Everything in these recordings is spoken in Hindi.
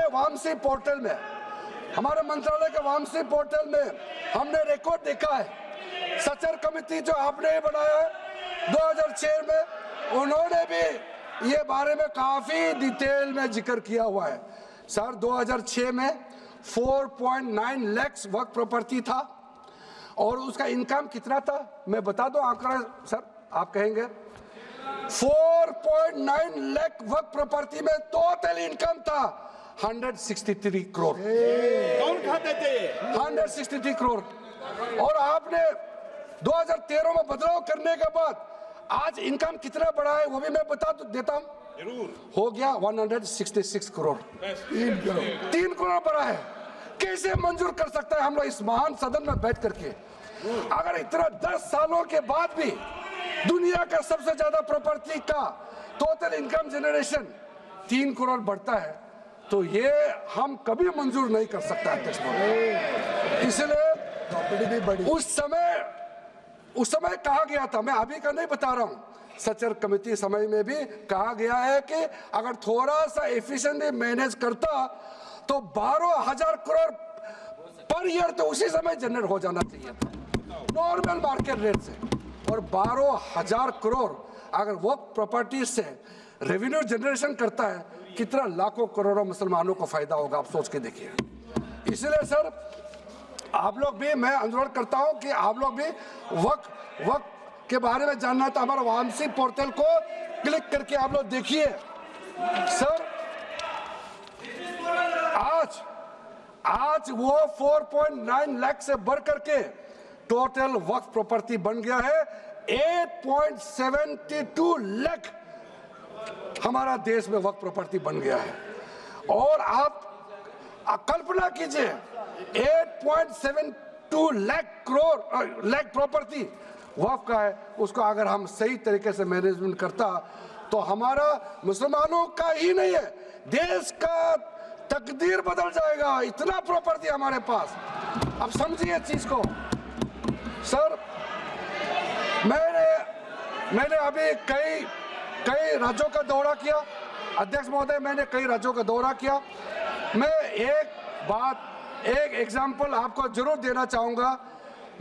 वामसी पोर्टल में, हमारे मंत्रालय के वामसी पोर्टल में हमने रिकॉर्ड देखा है। सचर कमेटी जो आपने बनाया है 2006 में, उन्होंने भी ये बारे में काफी डिटेल में जिक्र किया हुआ है। सर 2006 में 4.9 लाख वर्क प्रॉपर्टी था और उसका इनकम कितना था, मैं बता दूं आंकड़ा सर, आप कहेंगे 4.9 लाख वर्क प्रॉपर्टी में टोटल इनकम था 163 करोड़। कौन खाते थे? 163 करोड़। और आपने 2013 में बदलाव करने के बाद आज इनकम कितना बढ़ा है वो भी मैं बता देता हूं, हो गया 166 करोड़। 3 करोड़ बढ़ा है। कैसे मंजूर कर सकता है हम लोग इस महान सदन में बैठ करके? अगर इतना 10 सालों के बाद भी दुनिया का सबसे ज्यादा प्रॉपर्टी का टोटल इनकम जनरेशन 3 करोड़ बढ़ता है तो ये हम कभी मंजूर नहीं कर सकता अध्यक्ष महोदय। इसलिए उस समय कहा गया था, मैं अभी का नहीं बता रहा हूं, सचर कमेटी समय में भी कहा गया है कि अगर थोड़ा सा एफिशिएंटली मैनेज करता तो 12,000 करोड़ पर ईयर तो उसी समय जनरेट हो जाना चाहिए था नॉर्मल मार्केट रेट से। और 12,000 करोड़ अगर वो प्रॉपर्टी से रेवेन्यू जनरेशन करता है, कितना लाखों करोड़ों मुसलमानों को फायदा होगा, आप सोच के देखिए। इसलिए सर आप लोग भी, मैं अनुरोध करता हूं कि आप लोग भी वक्त के बारे में जानना है तो हमारा वामसी पोर्टल को क्लिक करके आप लोग देखिए। सर आज वो 4.9 लाख से बढ़ करके टोटल वक्फ प्रॉपर्टी बन गया है 8.72 लाख। हमारा देश में वक्फ प्रॉपर्टी बन गया है। और आप कल्पना कीजिए 8.72 लाख प्रॉपर्टी वक्फ का है, उसको अगर हम सही तरीके से मैनेजमेंट करता तो हमारा मुसलमानों का ही नहीं है, देश का तकदीर बदल जाएगा। इतना प्रॉपर्टी हमारे पास, अब समझिए चीज को। सर मैंने अभी कई राज्यों का दौरा किया अध्यक्ष महोदय, मैंने कई राज्यों का दौरा किया। मैं एक एग्जांपल आपको जरूर देना चाहूँगा।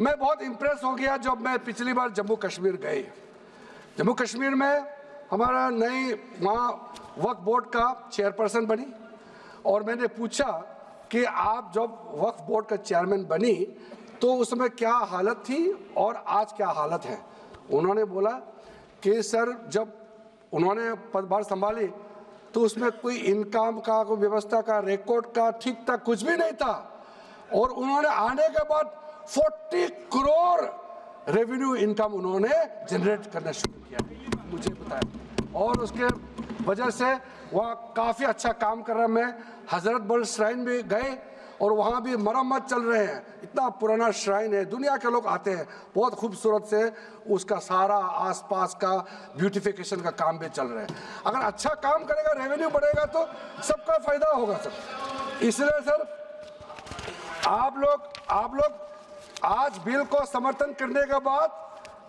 मैं बहुत इम्प्रेस हो गया जब मैं पिछली बार जम्मू कश्मीर गई। जम्मू कश्मीर में हमारा नई वहाँ वक्फ बोर्ड का चेयरपर्सन बनी और मैंने पूछा कि आप जब वक्फ बोर्ड का चेयरमैन बनी तो उसमें क्या हालत थी और आज क्या हालत है। उन्होंने बोला कि सर जब उन्होंने पदभार संभाली तो उसमें कोई इनकम का, कोई व्यवस्था का, रिकॉर्ड का ठीक ठाक कुछ भी नहीं था। और उन्होंने आने के बाद 40 करोड़ रेवेन्यू इनकम उन्होंने जनरेट करना शुरू किया, मुझे बताया। और उसके वजह से वह काफ़ी अच्छा काम कर रहा है। मैं हजरत बल श्राइन भी गए और वहाँ भी मरम्मत चल रहे हैं। इतना पुराना श्राइन है, दुनिया के लोग आते हैं, बहुत खूबसूरत से उसका सारा आसपास का ब्यूटिफिकेशन का काम भी चल रहा है। अगर अच्छा काम करेगा, रेवेन्यू बढ़ेगा तो सबका फायदा होगा सर। इसलिए सर आप लोग आज बिल को समर्थन करने के बाद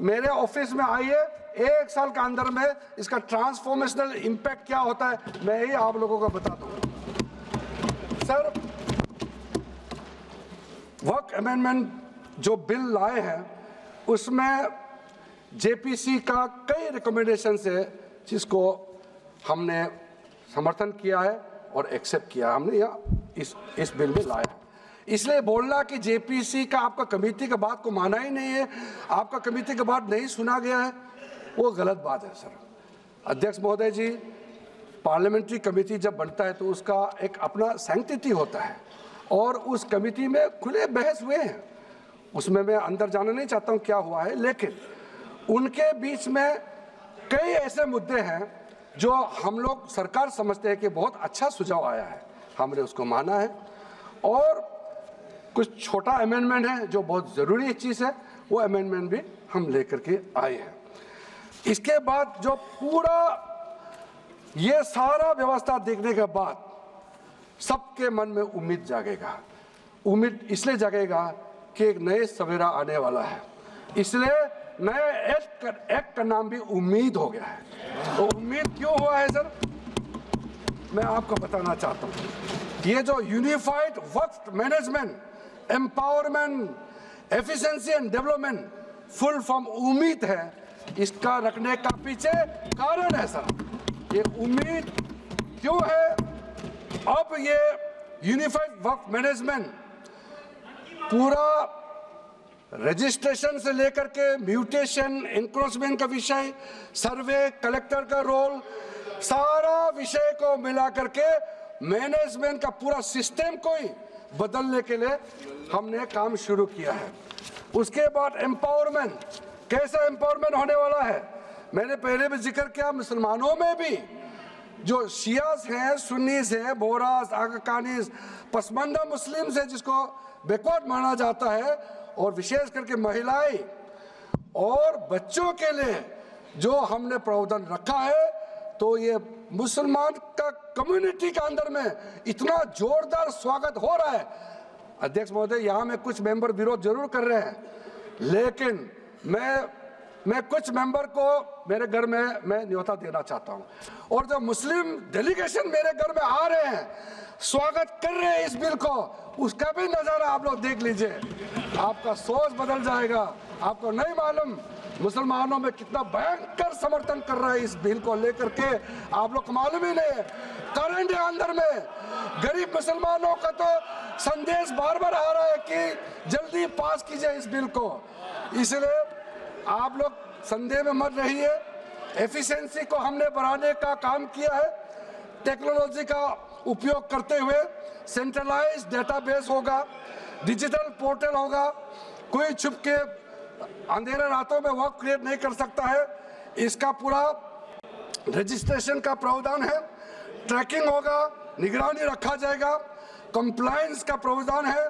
मेरे ऑफिस में आइए, 1 साल के अंदर में इसका ट्रांसफॉर्मेशनल इम्पैक्ट क्या होता है मैं ही आप लोगों को बता दूंगा। सर वर्क अमेंडमेंट जो बिल लाए हैं उसमें जेपीसी का कई रिकमेंडेशंस है जिसको हमने समर्थन किया है और एक्सेप्ट किया हमने यहाँ इस बिल में लाया। इसलिए बोलना कि जेपीसी का आपका कमेटी का बात को माना ही नहीं है, आपका कमेटी का बात नहीं सुना गया है, वो गलत बात है सर। अध्यक्ष महोदय जी, पार्लियामेंट्री कमेटी जब बनता है तो उसका एक अपना सैंक्टिटी होता है और उस कमेटी में खुले बहस हुए हैं। उसमें मैं अंदर जाना नहीं चाहता हूँ क्या हुआ है, लेकिन उनके बीच में कई ऐसे मुद्दे हैं जो हम लोग सरकार समझते हैं कि बहुत अच्छा सुझाव आया है, हमने उसको माना है। और कुछ छोटा अमेंडमेंट है जो बहुत ज़रूरी चीज़ है, वो अमेंडमेंट भी हम लेकर के आए हैं। इसके बाद जो पूरा ये सारा व्यवस्था देखने के बाद सबके मन में उम्मीद जागेगा। उम्मीद इसलिए जागेगा कि एक नए सवेरा आने वाला है, इसलिए नए एक्ट का नाम भी उम्मीद हो गया है। तो उम्मीद क्यों हुआ है सर? मैं आपको बताना चाहता हूँ, ये जो unified Waqf management, empowerment, efficiency and development, full form उम्मीद है, इसका रखने का पीछे कारण है सर। ये उम्मीद क्यों है? अब ये यूनिफाइड वक्फ मैनेजमेंट पूरा रजिस्ट्रेशन से लेकर के म्यूटेशन, इंक्रोचमेंट का विषय, सर्वे, कलेक्टर का रोल, सारा विषय को मिला करके मैनेजमेंट का पूरा सिस्टम को ही बदलने के लिए हमने काम शुरू किया है। उसके बाद एम्पावरमेंट, कैसा एम्पावरमेंट होने वाला है? मैंने पहले भी जिक्र किया, मुसलमानों में भी जो शियास हैं, सुन्नीस हैं, बोरास, आकाकानीस, पसमानदा मुस्लिम्स है जिसको बैकवर्ड माना जाता है, और विशेष करके महिलाएं और बच्चों के लिए जो हमने प्रावधान रखा है, तो ये मुसलमान का कम्युनिटी के अंदर में इतना जोरदार स्वागत हो रहा है। अध्यक्ष महोदय, यहाँ में कुछ मेंबर विरोध जरूर कर रहे हैं, लेकिन मैं कुछ मेंबर को मेरे घर में मैं न्योता देना चाहता हूँ, और जो मुस्लिम डेलीगेशन मेरे घर में आ रहे हैं, स्वागत कर रहे हैं इस बिल को, उसका भी नज़ारा आप लोग देख लीजिए, आपका सोच बदल जाएगा। आपको नहीं मालूम मुसलमानों में कितना भयंकर समर्थन कर रहा है इस बिल को लेकर के, आप लोग को मालूम ही नहीं है। करंट अंदर में गरीब मुसलमानों का तो संदेश बार बार आ रहा है कि जल्दी पास कीजिए इस बिल को, इसलिए आप लोग संदेह में मत रहिए। एफिशिएंसी को हमने बढ़ाने का काम किया है, टेक्नोलॉजी का उपयोग करते हुए सेंट्रलाइज डेटाबेस होगा, डिजिटल पोर्टल होगा, कोई छुप के अंधेरे रातों में वर्क क्रिएट नहीं कर सकता है। इसका पूरा रजिस्ट्रेशन का प्रावधान है, ट्रैकिंग होगा, निगरानी रखा जाएगा, कंप्लायंस का प्रावधान है,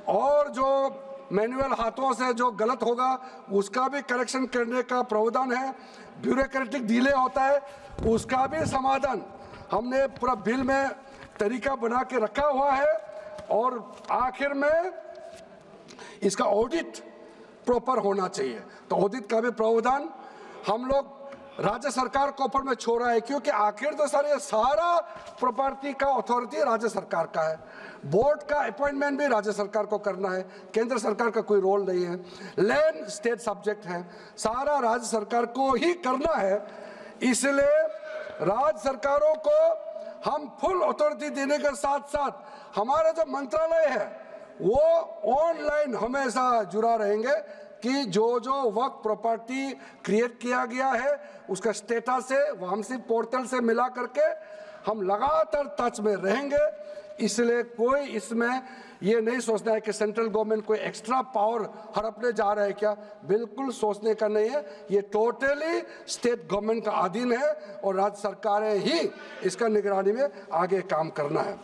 और जो मैनुअल हाथों से जो गलत होगा उसका भी करेक्शन करने का प्रावधान है। ब्यूरोक्रेटिक डिले होता है उसका भी समाधान हमने पूरा बिल में तरीका बना के रखा हुआ है, और आखिर में इसका ऑडिट प्रॉपर होना चाहिए, तो ऑडिट का भी प्रावधान हम लोग राज्य सरकार को ऊपर में छोड़ा है, क्योंकि आखिर तो सर ये सारा प्रॉपर्टी का अथॉरिटी राज्य सरकार का है, बोर्ड का अपॉइंटमेंट भी राज्य सरकार को करना है, केंद्र सरकार का कोई रोल नहीं है, लैंड स्टेट सब्जेक्ट है, सारा राज्य सरकार को ही करना है। इसलिए राज्य सरकारों को हम फुल अथॉरिटी देने के साथ साथ हमारा जो मंत्रालय है वो ऑनलाइन हमेशा जुड़ा रहेंगे कि जो वक्त प्रॉपर्टी क्रिएट किया गया है उसका स्टेटस है वामसी पोर्टल से मिला करके हम लगातार टच में रहेंगे। इसलिए कोई इसमें ये नहीं सोचना है कि सेंट्रल गवर्नमेंट कोई एक्स्ट्रा पावर हड़पने जा रहा है क्या, बिल्कुल सोचने का नहीं है। ये टोटली स्टेट गवर्नमेंट का अधीन है और राज्य सरकारें ही इसका निगरानी में आगे काम करना है।